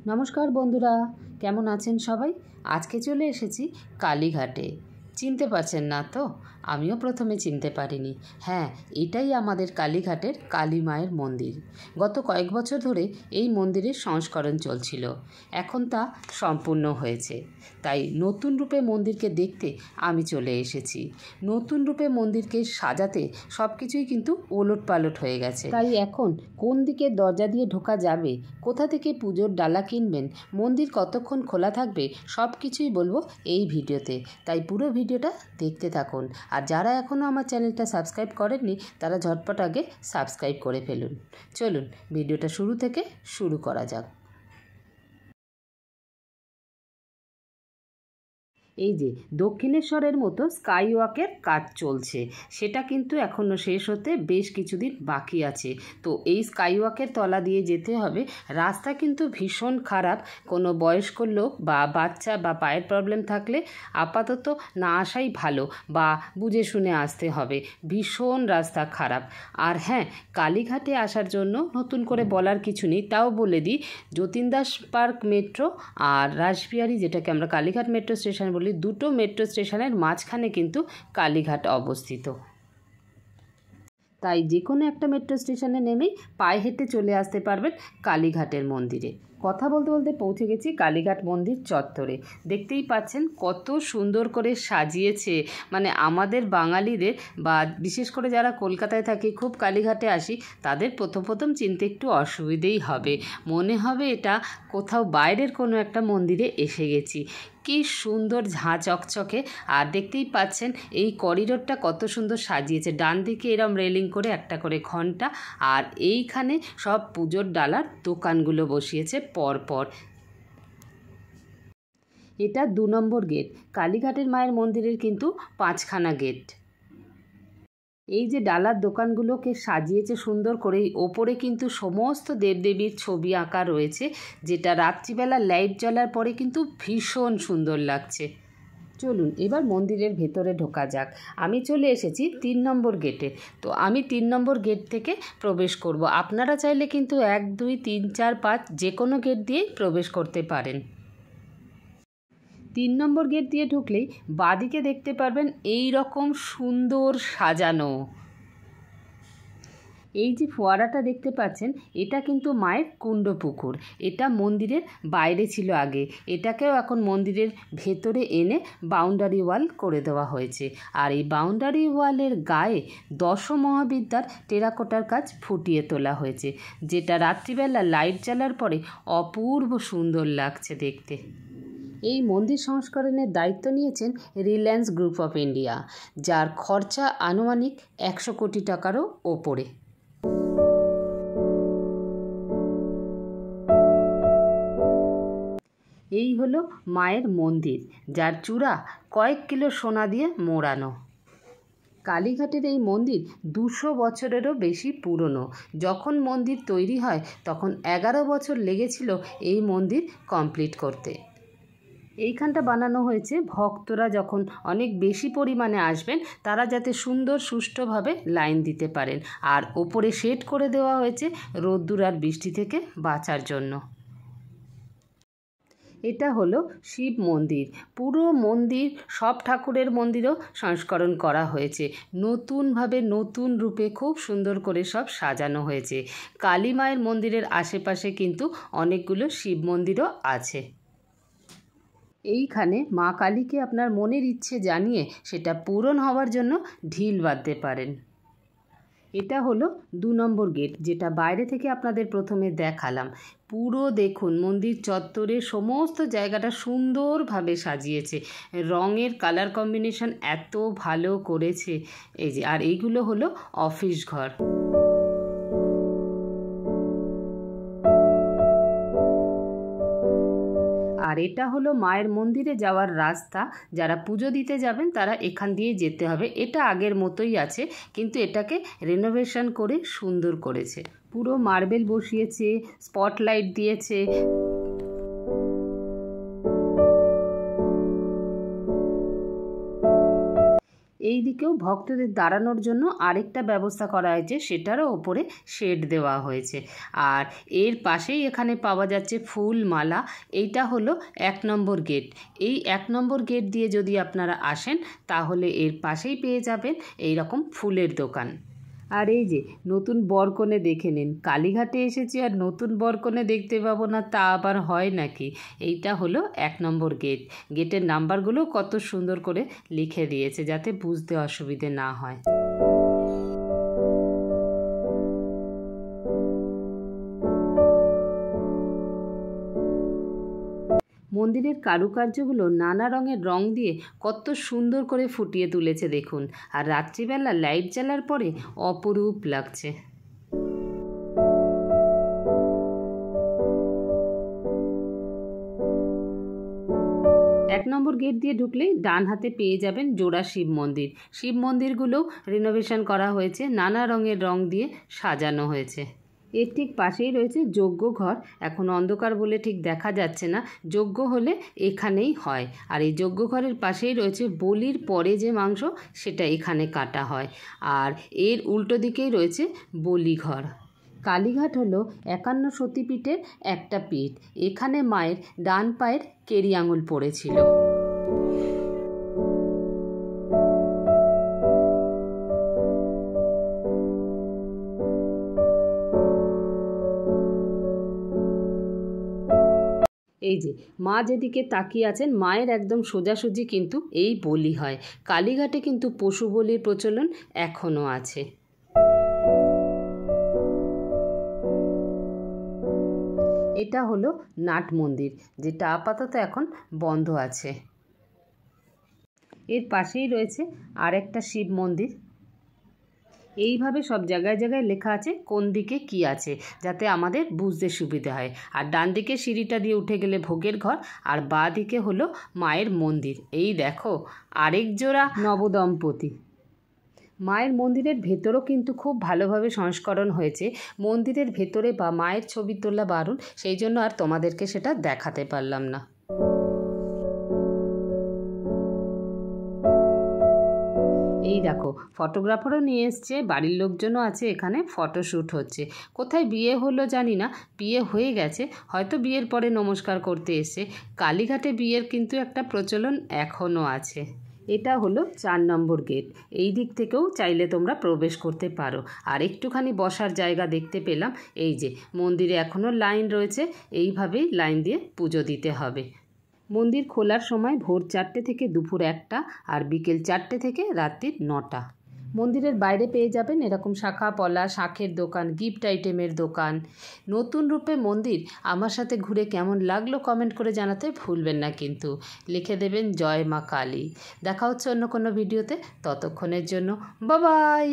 নমস্কার বন্ধুরা, কেমন আছেন সবাই? আজকে চলে এসেছি কালীঘাটে। চিনতে পারছেন না তো? আমিও প্রথমে চিনতে পারিনি। হ্যাঁ, এটাই আমাদের কালীঘাটের কালী মায়ের মন্দির। গত কয়েক বছর ধরে এই মন্দিরের সংস্করণ চলছিল। এখন তা সম্পূর্ণ হয়েছে। তাই নতুন রূপে মন্দিরকে দেখতে আমি চলে এসেছি। নতুন রূপে মন্দিরকে সাজাতে সব কিছুই কিন্তু ওলটপালট হয়ে গেছে। তাই এখন কোন দিকে দরজা দিয়ে ঢোকা যাবে, কোথা থেকে পুজোর ডালা কিনবেন, মন্দির কতক্ষণ খোলা থাকবে, সব কিছুই বলবো এই ভিডিওতে। তাই পুরো ভিডিওটা দেখতে থাকুন। আর যারা এখনও আমার চ্যানেলটা সাবস্ক্রাইব করেননি তারা ঝটপট আগে সাবস্ক্রাইব করে ফেলুন। চলুন ভিডিওটা শুরু থেকে শুরু করা যাক। এই যে দক্ষিণেশ্বরের মতো স্কাই ওয়াকের কাজ চলছে, সেটা কিন্তু এখনও শেষ হতে বেশ কিছুদিন বাকি আছে। তো এই স্কাই ওয়াকের তলা দিয়ে যেতে হবে। রাস্তা কিন্তু ভীষণ খারাপ। কোনো বয়স্ক লোক বা বাচ্চা বা পায়ের প্রবলেম থাকলে আপাতত না আসাই ভালো, বা বুঝে শুনে আসতে হবে। ভীষণ রাস্তা খারাপ। আর হ্যাঁ, কালীঘাটে আসার জন্য নতুন করে বলার কিছু নেই, তাও বলে দিই, যতীন দাস পার্ক মেট্রো আর রাসবিহারী, যেটাকে আমরা কালীঘাট মেট্রো স্টেশন বলি, দুটো মেট্রো স্টেশনের মাঝখানে কিন্তু কালীঘাট অবস্থিত। তাই যে কোনো একটা মেট্রো স্টেশনে নেমেই পায়ে হেঁটে চলে আসতে পারবেন কালীঘাটের মন্দিরে। কথা বলতে বলতে পৌঁছে গেছি কালীঘাট মন্দির চত্বরে। দেখতেই পাচ্ছেন কত সুন্দর করে সাজিয়েছে। মানে আমাদের বাঙালিদের, বা বিশেষ করে যারা কলকাতায় থাকি, খুব কালীঘাটে আসি, তাদের প্রথম চিনতে একটু অসুবিধেই হবে। মনে হবে এটা কোথাও বাইরের কোনো একটা মন্দিরে এসে গেছি। কি সুন্দর ঝাঁ চকচকে। আর দেখতেই পাচ্ছেন এই করিডোরটা কত সুন্দর সাজিয়েছে। ডান দিকে এরম রেলিং করে একটা করে ঘন্টা, আর এইখানে সব পুজোর ডালার দোকানগুলো বসিয়েছে পরপর। এটা 2 নম্বর গেট। কালীঘাটের মায়ের মন্দিরের কিন্তু 5খানা গেট। এই যে ডালার দোকানগুলোকে সাজিয়েছে সুন্দর করে, ওপরে কিন্তু সমস্ত দেবদেবীর ছবি আঁকা রয়েছে, যেটা রাত্রিবেলা লাইট জ্বলার পরে কিন্তু ভীষণ সুন্দর লাগছে। চলুন এবার মন্দিরের ভেতরে ঢোকা যাক। আমি চলে এসেছি 3 নম্বর গেটে। তো আমি 3 নম্বর গেট থেকে প্রবেশ করব। আপনারা চাইলে কিন্তু 1, 2, 3, 4, 5 যে কোনো গেট দিয়েই প্রবেশ করতে পারেন। 3 নম্বর গেট দিয়ে ঢুকলেই বাঁদিকে দেখতে পারবেন এই রকম সুন্দর সাজানো। এই যে ফোয়ারাটা দেখতে পাচ্ছেন, এটা কিন্তু মায়ের কুণ্ড পুকুর। এটা মন্দিরের বাইরে ছিল আগে, এটাকেও এখন মন্দিরের ভেতরে এনে বাউন্ডারি ওয়াল করে দেওয়া হয়েছে। আর এই বাউন্ডারি ওয়ালের গায়ে দশমহাবিদ্যার টেরাকোটার কাজ ফুটিয়ে তোলা হয়েছে, যেটা রাত্রিবেলা লাইট জ্বালার পরে অপূর্ব সুন্দর লাগছে দেখতে। এই মন্দির সংস্করণের দায়িত্ব নিয়েছেন রিলায়েন্স গ্রুপ অফ ইন্ডিয়া, যার খরচা আনুমানিক 100 কোটি টাকারও ওপরে। এই হলো মায়ের মন্দির, যার চূড়া কয়েক কিলো সোনা দিয়ে মোড়ানো। কালীঘাটের এই মন্দির 200 বছরেরও বেশি পুরনো। যখন মন্দির তৈরি হয় তখন 11 বছর লেগেছিল এই মন্দির কমপ্লিট করতে। এইখানটা বানানো হয়েছে ভক্তরা যখন অনেক বেশি পরিমাণে আসবেন, তারা যাতে সুন্দর সুষ্ঠুভাবে লাইন দিতে পারেন। আর ওপরে শেড করে দেওয়া হয়েছে রোদ্দুর আর বৃষ্টি থেকে বাঁচার জন্য। এটা হলো শিব মন্দির। পুরো মন্দির, সব ঠাকুরের মন্দিরও সংস্করণ করা হয়েছে নতুনভাবে, নতুন রূপে খুব সুন্দর করে সব সাজানো হয়েছে। কালী মায়ের মন্দিরের আশেপাশে কিন্তু অনেকগুলো শিব মন্দিরও আছে। এইখানে মা কালীকে আপনার মনের ইচ্ছে জানিয়ে সেটা পূরণ হওয়ার জন্য ঢিল বাঁধতে পারেন। এটা হলো 2 নম্বর গেট, যেটা বাইরে থেকে আপনাদের প্রথমে দেখালাম। পুরো দেখুন মন্দির চত্বরে সমস্ত জায়গাটা সুন্দরভাবে সাজিয়েছে। রঙের কালার কম্বিনেশন এত ভালো করেছে। এই যে, আর এইগুলো হলো অফিস ঘর। আর এটা হলো মায়ের মন্দিরে যাওয়ার রাস্তা। যারা পুজো দিতে যাবেন তারা এখান দিয়ে যেতে হবে। এটা আগের মতোই আছে, কিন্তু এটাকে রেনোভেশন করে সুন্দর করেছে। পুরো মার্বেল বসিয়েছে, স্পটলাইট দিয়েছে। এই দিকে দিকেও ভক্তদের দাঁড়ানোর জন্য আরেকটা ব্যবস্থা করা হয়েছে, সেটারও ওপরে শেড দেওয়া হয়েছে। আর এর পাশেই এখানে পাওয়া যাচ্ছে ফুল মালা। এইটা হলো 1 নম্বর গেট। এই 1 নম্বর গেট দিয়ে যদি আপনারা আসেন তাহলে এর পাশেই পেয়ে যাবেন এই রকম ফুলের দোকান। আর এই যে নতুন বরকনে দেখে নিন, কালীঘাটে এসেছি আর নতুন বরকনে দেখতে পাবো না, তা আবার হয় নাকি? এইটা হলো 1 নম্বর গেট। গেটের নাম্বারগুলো কত সুন্দর করে লিখে দিয়েছে যাতে বুঝতে অসুবিধে না হয়। মন্দিরের কারুকার্যগুলো নানা রঙের রং দিয়ে কত সুন্দর করে ফুটিয়ে তুলেছে দেখুন। আর রাত্রিবেলা লাইট জ্বালার পরে অপরূপ লাগছে। এক নম্বর গেট দিয়ে ঢুকলেই ডান হাতে পেয়ে যাবেন জোড়া শিব মন্দির। শিব মন্দিরগুলোও রিনোভেশন করা হয়েছে, নানা রঙের রং দিয়ে সাজানো হয়েছে। এর ঠিক পাশেই রয়েছে যজ্ঞ ঘর। এখন অন্ধকার বলে ঠিক দেখা যাচ্ছে না, যজ্ঞ হলে এখানেই হয়। আর এই যজ্ঞ ঘরের পাশেই রয়েছে বলির পরে যে মাংস সেটা এখানে কাটা হয়। আর এর উল্টো দিকেই রয়েছে বলিঘর। কালীঘাট হলো 51 সতীপীঠের একটা পীঠ। এখানে মায়ের ডান পায়ের কেরি আঙুল পড়েছিল। এই যে মা যেদিকে তাকিয়ে আছেন, মায়ের একদম সোজাসুজি কিন্তু এই বলি হয়। কালীঘাটে কিন্তু পশু বলির প্রচলন এখনও আছে। এটা হলো নাট মন্দির, যেটা আপাতত এখন বন্ধ আছে। এর পাশেই রয়েছে আরেকটা শিব মন্দির। এইভাবে সব জায়গায় জায়গায় লেখা আছে কোন দিকে কি আছে, যাতে আমাদের বুঝতে সুবিধা হয়। আর ডান দিকে সিঁড়িটা দিয়ে উঠে গেলে ভোগের ঘর, আর বাঁ দিকে হলো মায়ের মন্দির। এই দেখো আরেক জোড়া নবদম্পতি। মায়ের মন্দিরের ভেতরও কিন্তু খুব ভালোভাবে সংস্করণ হয়েছে। মন্দিরের ভেতরে বা মায়ের ছবি তোলা বারণ, সেই জন্য আর তোমাদেরকে সেটা দেখাতে পারলাম না। এই দেখো ফটোগ্রাফারও নিয়ে এসছে, বাড়ির লোকজনও আছে, এখানে ফটোশ্যুট হচ্ছে। কোথায় বিয়ে হলো জানি না, বিয়ে হয়ে গেছে, হয়তো বিয়ের পরে নমস্কার করতে এসছে। কালীঘাটে বিয়ের কিন্তু একটা প্রচলন এখনও আছে। এটা হলো 4 নম্বর গেট। এই দিক থেকেও চাইলে তোমরা প্রবেশ করতে পারো। আর একটুখানি বসার জায়গা দেখতে পেলাম। এই যে মন্দিরে এখনও লাইন রয়েছে, এইভাবেই লাইন দিয়ে পুজো দিতে হবে। মন্দির খোলার সময় ভোর 4টে থেকে দুপুর 1টা, আর বিকেল 4টে থেকে রাত্রি 9টা। মন্দিরের বাইরে পেয়ে যাবেন এরকম শাখা পলা, শাঁখের দোকান, গিফট আইটেমের দোকান। নতুন রূপে মন্দির আমার সাথে ঘুরে কেমন লাগলো কমেন্ট করে জানাতে ভুলবেন না কিন্তু। লিখে দেবেন জয় মা কালী। দেখা হচ্ছে অন্য কোনো ভিডিওতে, ততক্ষণের জন্য বাই বাই।